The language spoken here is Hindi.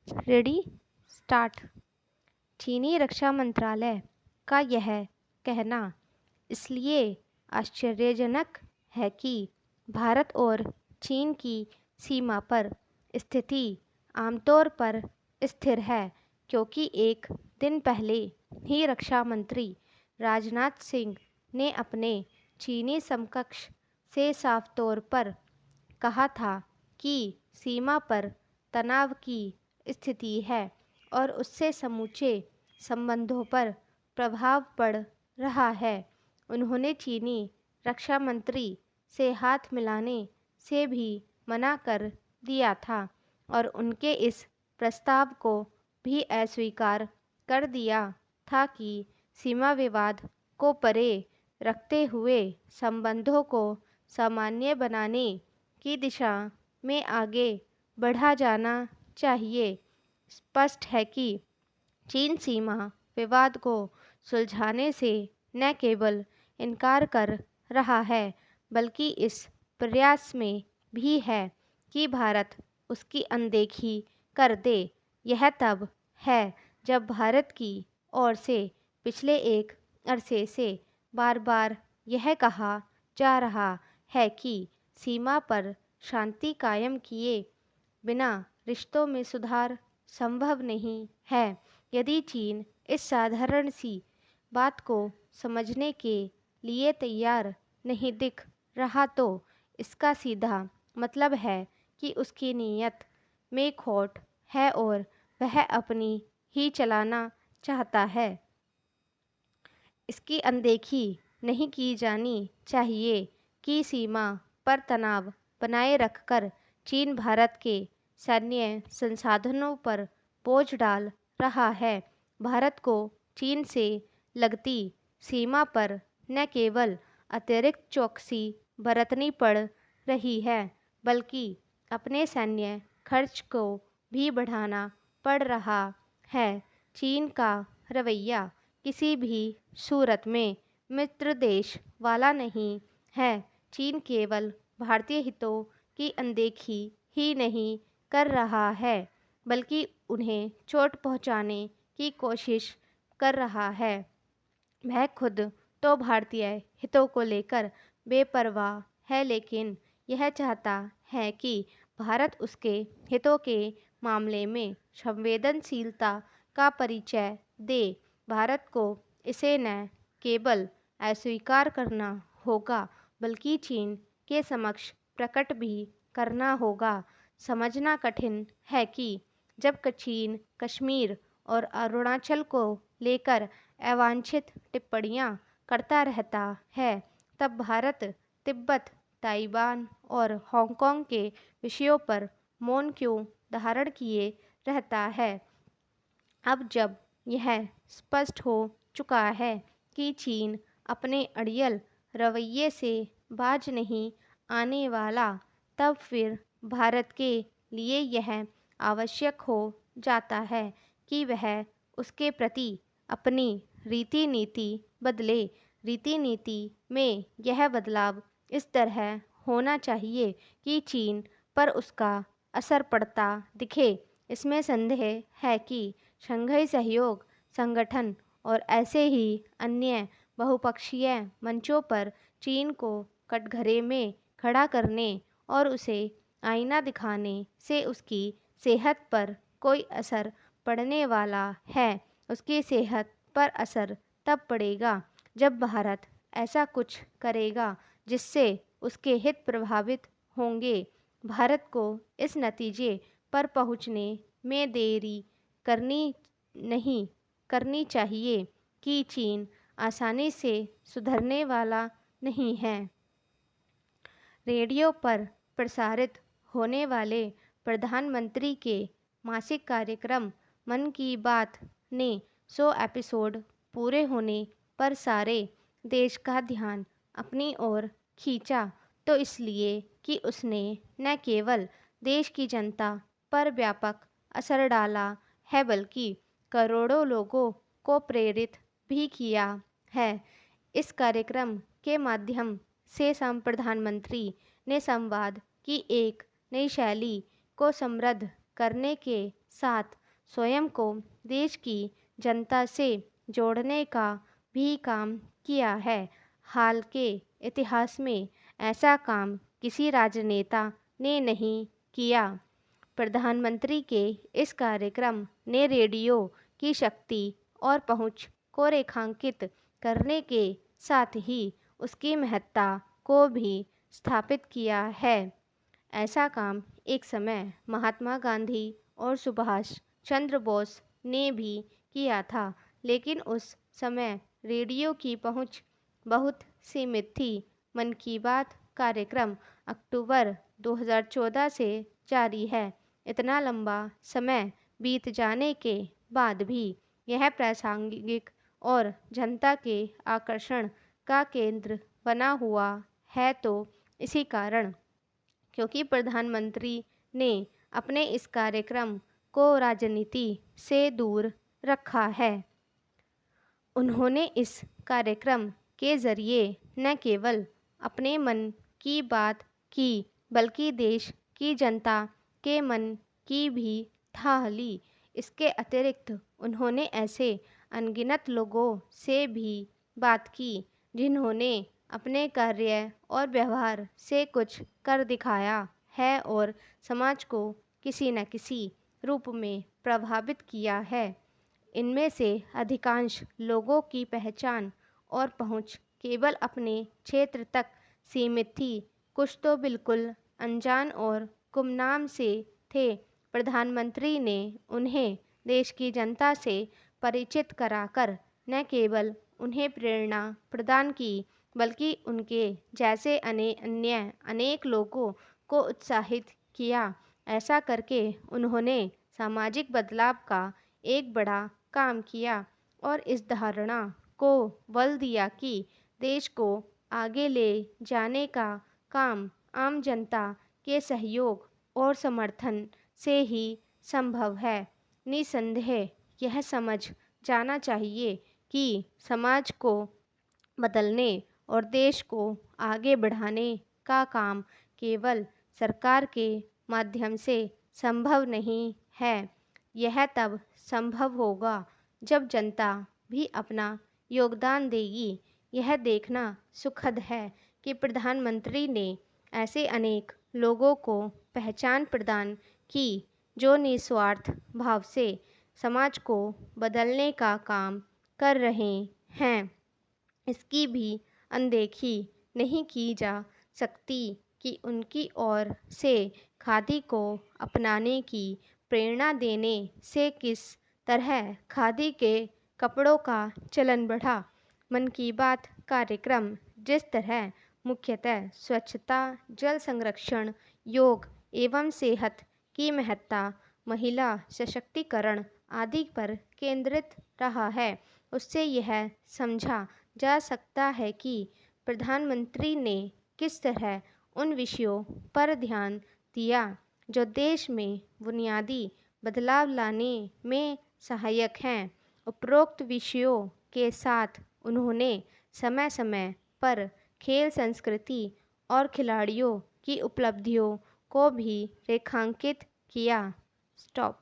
Ready start. चीनी रक्षा मंत्रालय का यह कहना इसलिए आश्चर्यजनक है कि भारत और चीन की सीमा पर स्थिति आमतौर पर स्थिर है, क्योंकि एक दिन पहले ही रक्षा मंत्री राजनाथ सिंह ने अपने चीनी समकक्ष से साफ तौर पर कहा था कि सीमा पर तनाव की स्थिति है और उससे समूचे संबंधों पर प्रभाव पड़ रहा है। उन्होंने चीनी रक्षा मंत्री से हाथ मिलाने से भी मना कर दिया था और उनके इस प्रस्ताव को भी अस्वीकार कर दिया था कि सीमा विवाद को परे रखते हुए संबंधों को सामान्य बनाने की दिशा में आगे बढ़ा जाना चाहिए। स्पष्ट है कि चीन सीमा विवाद को सुलझाने से न केवल इनकार कर रहा है, बल्कि इस प्रयास में भी है कि भारत उसकी अनदेखी कर दे। यह तब है जब भारत की ओर से पिछले एक अरसे से बार बार यह कहा जा रहा है कि सीमा पर शांति कायम किए बिना रिश्तों में सुधार संभव नहीं है। यदि चीन इस साधारण सी बात को समझने के लिए तैयार नहीं दिख रहा, तो इसका सीधा मतलब है कि उसकी नीयत में खोट है और वह अपनी ही चलाना चाहता है। इसकी अनदेखी नहीं की जानी चाहिए कि सीमा पर तनाव बनाए रखकर चीन भारत के सैन्य संसाधनों पर बोझ डाल रहा है। भारत को चीन से लगती सीमा पर न केवल अतिरिक्त चौकसी बरतनी पड़ रही है, बल्कि अपने सैन्य खर्च को भी बढ़ाना पड़ रहा है। चीन का रवैया किसी भी सूरत में मित्र देश वाला नहीं है। चीन केवल भारतीय हितों की अनदेखी ही नहीं कर रहा है, बल्कि उन्हें चोट पहुंचाने की कोशिश कर रहा है। वह खुद तो भारतीय हितों को लेकर बेपरवाह है, लेकिन यह चाहता है कि भारत उसके हितों के मामले में संवेदनशीलता का परिचय दे। भारत को इसे न केवल अस्वीकार करना होगा, बल्कि चीन के समक्ष प्रकट भी करना होगा। समझना कठिन है कि जब चीन कश्मीर और अरुणाचल को लेकर अवांछित टिप्पणियां करता रहता है, तब भारत तिब्बत, ताइवान और हांगकांग के विषयों पर मौन क्यों धारण किए रहता है। अब जब यह स्पष्ट हो चुका है कि चीन अपने अड़ियल रवैये से बाज नहीं आने वाला, तब फिर भारत के लिए यह आवश्यक हो जाता है कि वह उसके प्रति अपनी रीति नीति बदले। रीति नीति में यह बदलाव इस तरह होना चाहिए कि चीन पर उसका असर पड़ता दिखे। इसमें संदेह है कि शंघाई सहयोग संगठन और ऐसे ही अन्य बहुपक्षीय मंचों पर चीन को कटघरे में खड़ा करने और उसे आईना दिखाने से उसकी सेहत पर कोई असर पड़ने वाला है। उसकी सेहत पर असर तब पड़ेगा जब भारत ऐसा कुछ करेगा जिससे उसके हित प्रभावित होंगे। भारत को इस नतीजे पर पहुंचने में देरी नहीं करनी चाहिए कि चीन आसानी से सुधरने वाला नहीं है। रेडियो पर प्रसारित होने वाले प्रधानमंत्री के मासिक कार्यक्रम मन की बात ने 100 एपिसोड पूरे होने पर सारे देश का ध्यान अपनी ओर खींचा, तो इसलिए कि उसने न केवल देश की जनता पर व्यापक असर डाला है, बल्कि करोड़ों लोगों को प्रेरित भी किया है। इस कार्यक्रम के माध्यम से प्रधानमंत्री ने संवाद की एक नई शैली को समृद्ध करने के साथ स्वयं को देश की जनता से जोड़ने का भी काम किया है। हाल के इतिहास में ऐसा काम किसी राजनेता ने नहीं किया। प्रधानमंत्री के इस कार्यक्रम ने रेडियो की शक्ति और पहुंच को रेखांकित करने के साथ ही उसकी महत्ता को भी स्थापित किया है। ऐसा काम एक समय महात्मा गांधी और सुभाष चंद्र बोस ने भी किया था, लेकिन उस समय रेडियो की पहुंच बहुत सीमित थी। मन की बात कार्यक्रम अक्टूबर 2014 से जारी है। इतना लंबा समय बीत जाने के बाद भी यह प्रासंगिक और जनता के आकर्षण का केंद्र बना हुआ है, तो इसी कारण क्योंकि प्रधानमंत्री ने अपने इस कार्यक्रम को राजनीति से दूर रखा है। उन्होंने इस कार्यक्रम के ज़रिए न केवल अपने मन की बात की, बल्कि देश की जनता के मन की भी थाह ली। इसके अतिरिक्त उन्होंने ऐसे अनगिनत लोगों से भी बात की जिन्होंने अपने कार्य और व्यवहार से कुछ कर दिखाया है और समाज को किसी न किसी रूप में प्रभावित किया है। इनमें से अधिकांश लोगों की पहचान और पहुंच केवल अपने क्षेत्र तक सीमित थी। कुछ तो बिल्कुल अनजान और गुमनाम से थे। प्रधानमंत्री ने उन्हें देश की जनता से परिचित कराकर न केवल उन्हें प्रेरणा प्रदान की, बल्कि उनके जैसे अन्य अनेक लोगों को उत्साहित किया। ऐसा करके उन्होंने सामाजिक बदलाव का एक बड़ा काम किया और इस धारणा को बल दिया कि देश को आगे ले जाने का काम आम जनता के सहयोग और समर्थन से ही संभव है। निसंदेह यह समझ जाना चाहिए कि समाज को बदलने और देश को आगे बढ़ाने का काम केवल सरकार के माध्यम से संभव नहीं है। यह तब संभव होगा जब जनता भी अपना योगदान देगी। यह देखना सुखद है कि प्रधानमंत्री ने ऐसे अनेक लोगों को पहचान प्रदान की जो निस्वार्थ भाव से समाज को बदलने का काम कर रहे हैं। इसकी भी अनदेखी नहीं की जा सकती कि उनकी ओर से खादी को अपनाने की प्रेरणा देने से किस तरह खादी के कपड़ों का चलन बढ़ा। मन की बात कार्यक्रम जिस तरह मुख्यतः स्वच्छता, जल संरक्षण, योग एवं सेहत की महत्ता, महिला सशक्तिकरण आदि पर केंद्रित रहा है, उससे यह समझा जा सकता है कि प्रधानमंत्री ने किस तरह उन विषयों पर ध्यान दिया जो देश में बुनियादी बदलाव लाने में सहायक हैं। उपरोक्त विषयों के साथ उन्होंने समय समय पर खेल संस्कृति और खिलाड़ियों की उपलब्धियों को भी रेखांकित किया। स्टॉप।